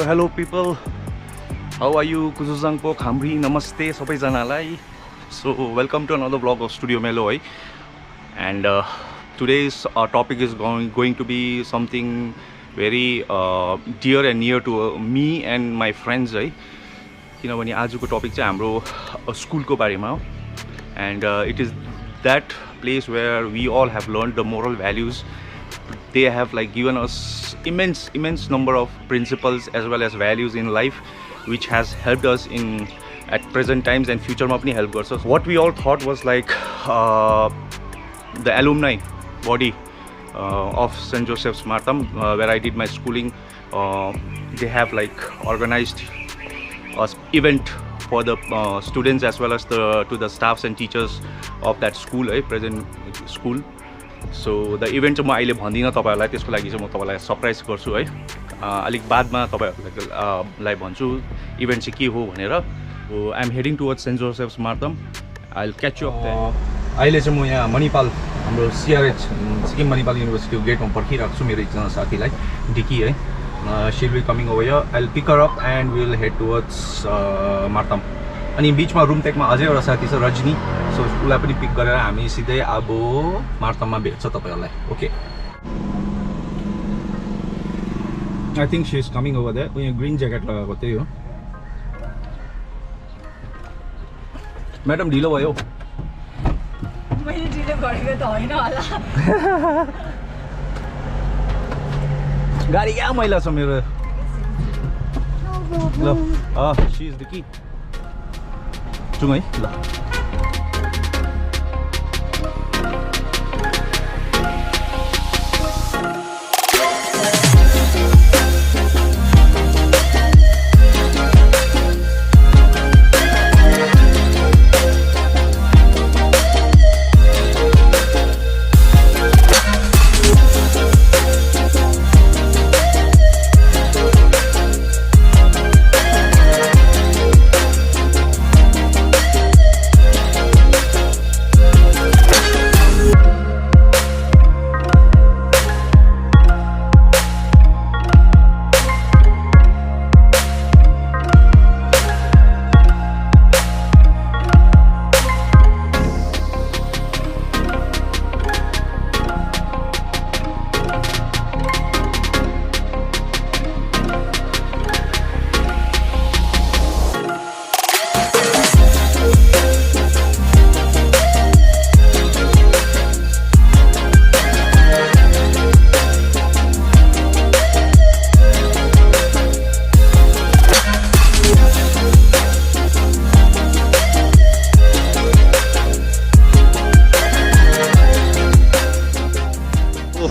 Hello people. How are you? Kuzuzangpo, Khamri, Namaste, Sabaijanalai. So welcome to another vlog of Studio Melo. And today's topic is going to be something very dear and near to me and my friends. किनभने आजको topic चाहिँ हाम्रो स्कुलको बारेमा हो. And it is that place where we all have learned the moral values. They have like given us immense number of principles as well as values in life, which has helped us in at present times and future ma pani help garcha. What we all thought was like the alumni body of St. Joseph's Martam, where I did my schooling. They have like organized an event for the students as well as to the staffs and teachers of that school, present school. So the event चाहिँ म अहिले भन्दिनँ तपाईहरुलाई, त्यसको लागि चाहिँ म तपाईलाई सरप्राइज गर्छु है. अलिक बादमा तपाईहरुलाई भन्छु इभेन्ट चाहिँ के हो भनेर. I am heading towards Saint Joseph's Martam. I will catch you up there. अहिले चाहिँ म यहाँ मणिपाल हाम्रो सीआरएच सिक्किम मणिपाल युनिभर्सिटीको गेटमा पर्खिरहेको छु मेरो एकजना साथीलाई, डिकी है. She will be coming over here. I will pick her up and we will head towards Martam. अनि बीचमा रुमटेकमा अझै एउटा साथी छ रजनी. सो उसलाई पनि पिक गरेर हामी सिधै अब मार्तममा भेट्छ तपाईहरुलाई. Okay, I think she is coming over there. उ यहाँ ग्रीन ज्याकेट लगाएको त्यही हो. म्याडम ढिलो भयो. मैले ढिलो गरेको त होइन होला. गाडी क्या मैला छ मेरो. ल शी इज द की. जाउँ है ल.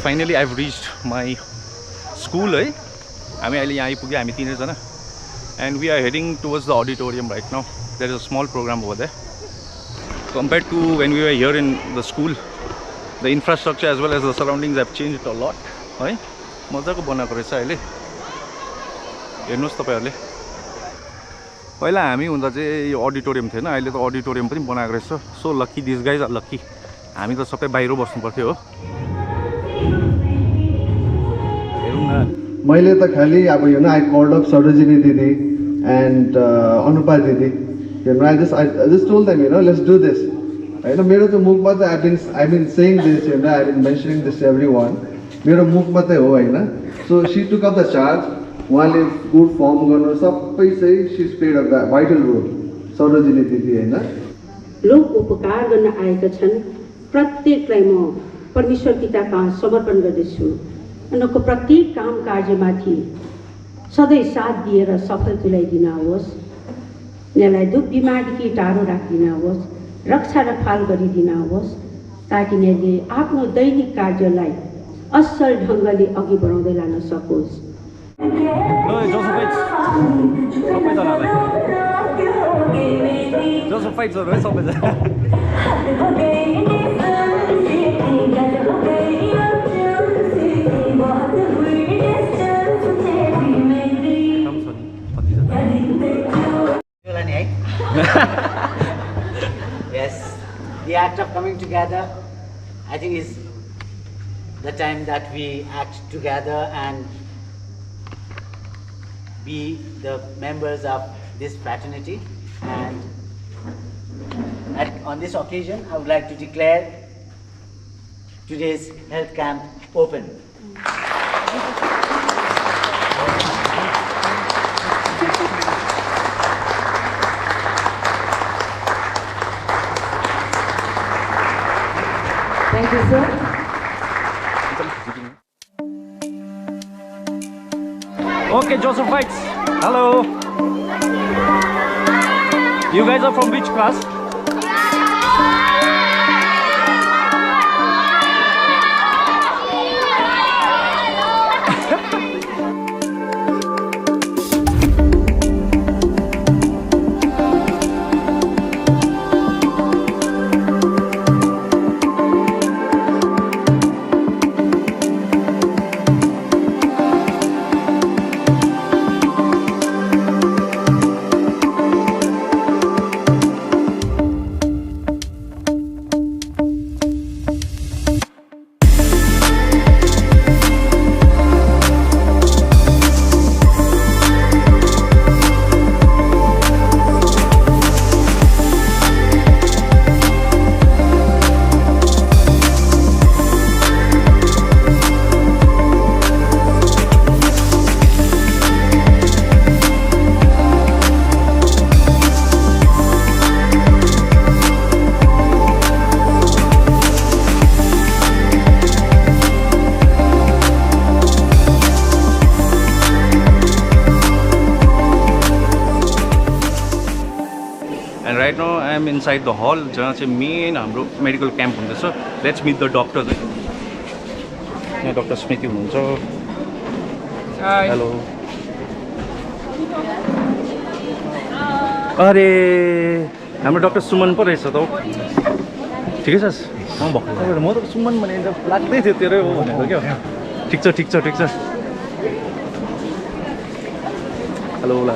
Finally I've reached my school. हामी अहिले यहाँ आइपुग्यो हामी तीनैजना. And we are heading towards the auditorium right now. There is a small program over there. Compared to when we were here in the school, the infrastructure as well as the surroundings have changed a lot. है मजाको बनाएको रहेछ अहिले. हेर्नुस् तपाईहरुले. पहिला हामी हुँदा चाहिँ यो अडिटोरियम थिएन, अहिले त अडिटोरियम पनि बनाएको रहेछ. So lucky, this guys are lucky. हामी त सबै बाहिर बस्नु पर्थ्यो हो. मैले त खाली अब I called up Sarojini Didi and Anupa Didi. I just told them, let's do this. मेरो त मुखमा त I've been saying this, I've been mentioning this to everyone. मेरो मुखमा त हो हैन. So she took up the charge. उहाँले good firm गर्नु सबै चाहिँ she played a vital role. Sarojini Didi हैन. लोक उपकार गर्न आएका छन्. प्रत्येकलाई म परमेश्वर पिताका समर्पण गर्दछु. उनको प्रत्येक काम कार्यमाथि सधैँ साथ दिएर सफल तुल्याइदिनुहोस्. उनीहरूलाई दुख बिमारीदेखि टाढो राखिदिनुहोस्, रक्षा र फाल गरिदिनुहोस्, ताकि उनीहरूले आफ्नो दैनिक कार्यलाई असल ढङ्गले अघि बढाउँदै लान सकोस्. Yes, the act of coming together, I think, is the time that we act together and be the members of this fraternity, and on this occasion I would like to declare today's health camp open. Thank you, sir. Okay, Josephites. Hello. You guys are from which class? And right now I am inside the hall जहाँ चाहिँ main हाम्रो medical camp हुँदैछ. Let's मिट the doctor. यहाँ doctor स्मृति हुनुहुन्छ. Hello. अरे हाम्रो doctor सुमन पो रहेछ त हौ. ठिकै छस्? म भर्खर म त सुमन भने लाग्दै थियो तेरै हो भनेर क्या. ठिक छ ठिक छ ठिक छ. हेलो ला.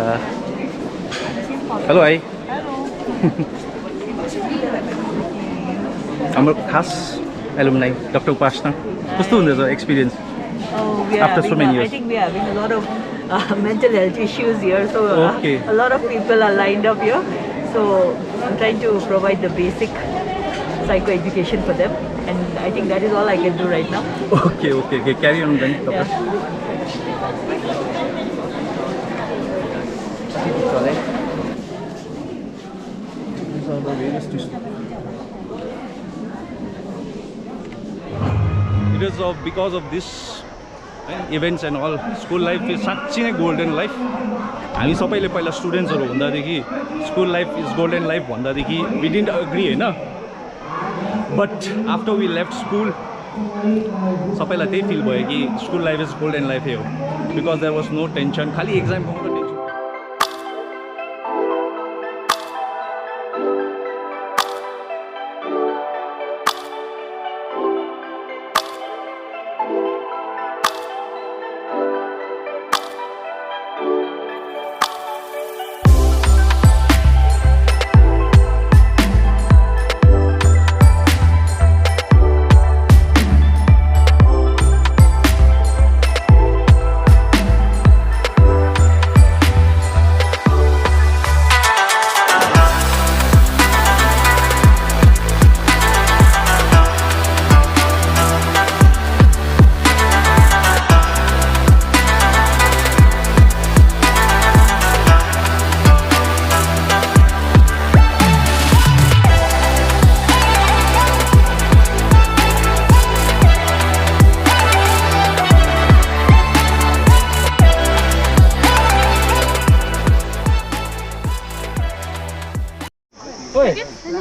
हेलो भाइ. हाम्रो खास एलुमनाई डक्टर उपासना कस्तो हुँदैछ experience? After so many years. I think we are having a lot of mental health issues here, so Okay. a lot of people are lined up here. So I'm trying to provide the basic psycho education for them, and I think that is all I can do right now. Okay, okay, okay. Carry on then, doctor. These are the various It is because of this events and all. School life is साँच्चै नै golden life. हामी सबैले पहिला स्टुडेन्ट्सहरु हुँदादेखि school life is golden life भन्दादेखि we didn't agree हैन. But after we left school सबैलाई त्यही फिल भयो कि school life is golden life हो. Because there was no tension. खाली एक्जामको मात्र टेन्सन.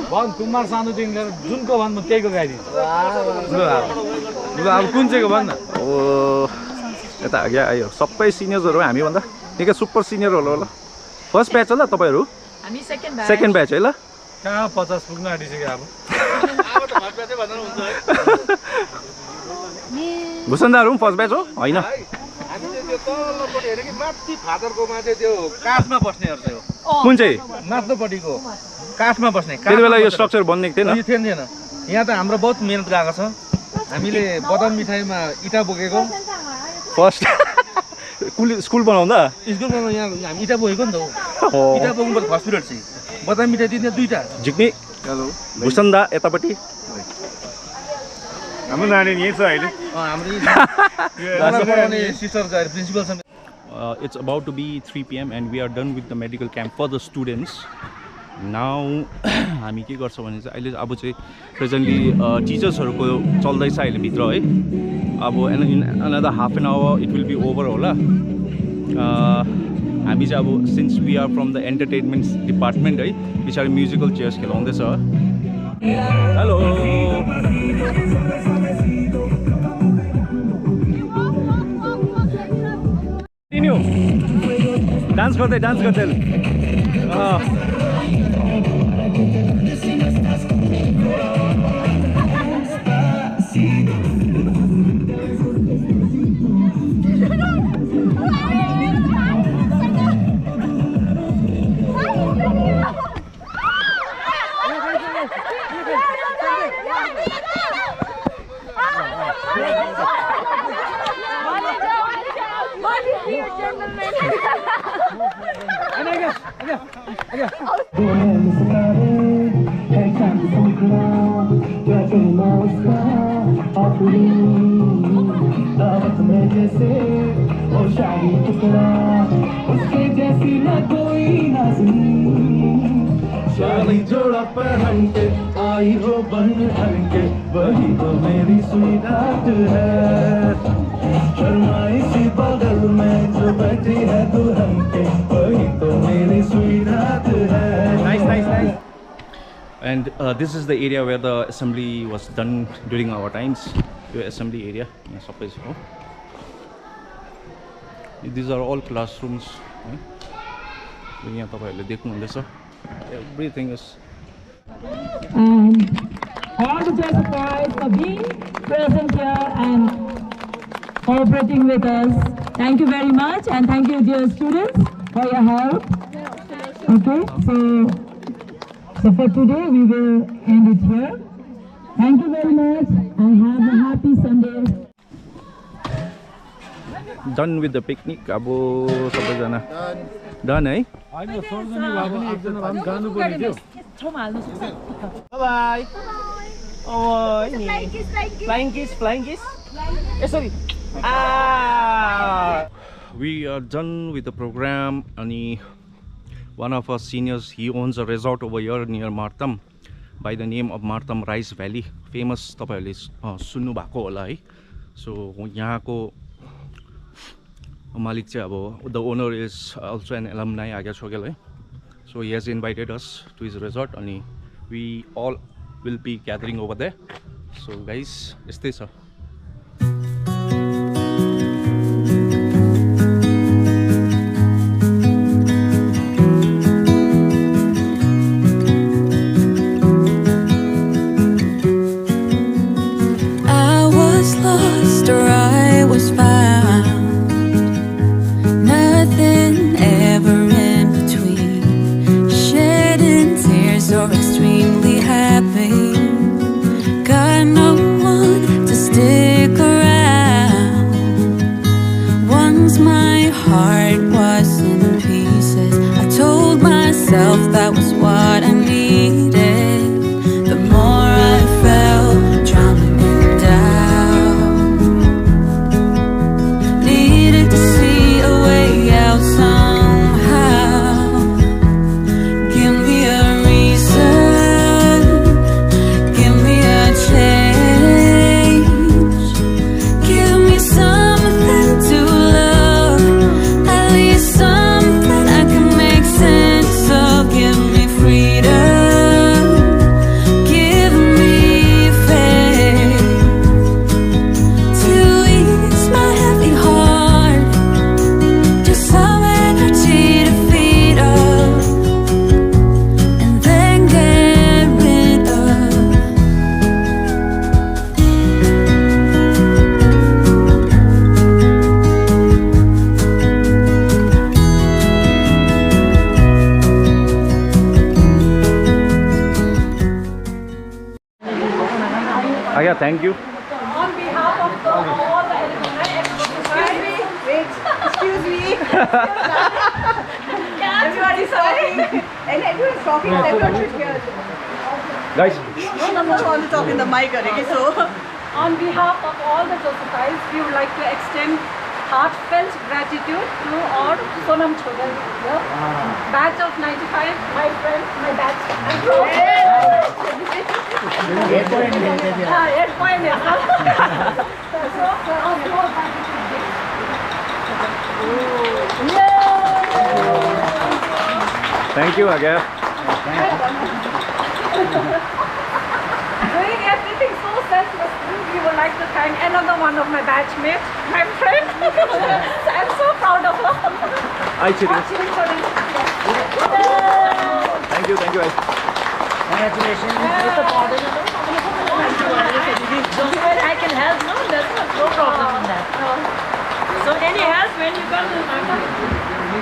भन कुमार सानोदेखि लिएर जुनको भन म त्यहीको गाइदिन्छु. ल अब कुन चाहिँको भन न. ओ यता आगे आयो. सबै सिनियर्सहरु हामीभन्दा निकै सुपर सिनियर होला. फर्स्ट ब्याच होला तपाईहरु? हामी सेकेन्ड ब्याच है ल. कहाँ 50 पुग्न आँटिसक्यो अब. अब त फर्स्ट ब्याचै भन्नु हुन्छ है. भुसन्दाहरु पनि फर्स्ट ब्याच हो हैन? हामीले त्यो तल्लोपट्टि हेर्यो कि माथि फादरकोमा चाहिँ त्यो काठमा बस्नेहरु चाहिँ हो. कुन चाहिँ? माथिल्लोपट्टिको काठमा बस्ने. त्यति बेला यो स्ट्रक्चर बन्नेको थिएन? यो थिएन. यहाँ त हाम्रो बहुत मेहनत गएको छ. हामीले बदाम मिठाईमा इटा बोकेको. फर्स्ट स्कुल बनाउँदा स्कुलमा यहाँ हामी इँटा बोकेको नि त हो हो इँटा बोक्नुपर्छ फर्स्ट पिरियड चाहिँ बदाम मिठाई दिने दुईटा झिक्ने हेलो भुसन दा यतापट्टि हाम्रो नानी यही छ अहिले हाम्रो सिस्टर प्रिन्सिपल छ it's about to be 3 p.m. and we are done with the medical camp for the students. Now हामी के गर्छौँ भने चाहिँ अहिले अब चाहिँ प्रेजेन्टली टिचर्सहरूको चल्दैछ अहिले भित्र है अब in another half an hour it will be over होला हामी चाहिँ अब since we are from the entertainment department है पछाडि म्युजिकल चेयर्स खेलाउँदैछ हेलो डान्स गर्दै जोड़ा पहन के आई हो बन के वही तो मेरी स्वीट है शर्माई सी बगल में जो बैठी है दुल्हन के वही तो मेरी स्वीट है nice and this is the area where the assembly was done during our times your assembly area यहाँ सबै छ these are all classrooms यहाँ तपाईहरुले देख्नुहुँदैछ everything is all the guys for being present here and cooperating with us. Thank you very much and thank you dear students for your help. Okay, so for today we will end it here. Thank you very much and have a happy Sunday. Done with the picnic. अब सबैजना done है होइन सर्जनी भए पनि एकजना भए पनि जानु पर्ने थियो Bye bye. Flying kiss. Sorry. We are done with the program अनि one of our seniors he owns a resort over here near Martam by the name of Martam Rice Valley famous तपाईहरुले सुन्नु भएको होला है so यहाँको मालिक चाहिँ अब the owner is also an alumni आगे छोगेल है so he has invited us to his resort and we all will be gathering over there so guys यस्तै छ That was what I needed. The more I felt drowning in doubt, needed to see a way out somehow. Give me a reason, give me a change, give me something to love, at least something I can make sense. Give me freedom, give me faith to ease my heavy heart, just some energy to feed up and then get rid of. yeah thank you On behalf of all the alumni, excuse me, Wait, excuse me. Everybody's talking. And everyone's talking. Everyone should hear. Guys, No, I want to talk in the mic. So, on behalf of all the Josephites, we would like to extend heartfelt gratitude to our Sonam children. Batch of 95, my friend, my batch. I'm proud. 8 point. So, on the whole thank you again. Doing everything so selflessly, we would like to thank another one of my batchmates, my friend. I'm so proud of her. Hi, Chiri. Thank you, guys. Congratulations. I can help, no? There's no problem in that. So any help when you come to Martam,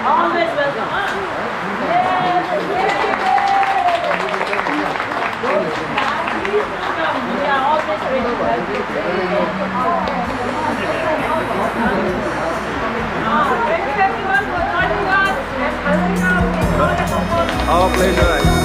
always welcome. We are always ready to help you. Thank you everyone for joining us and helping us. Our pleasure.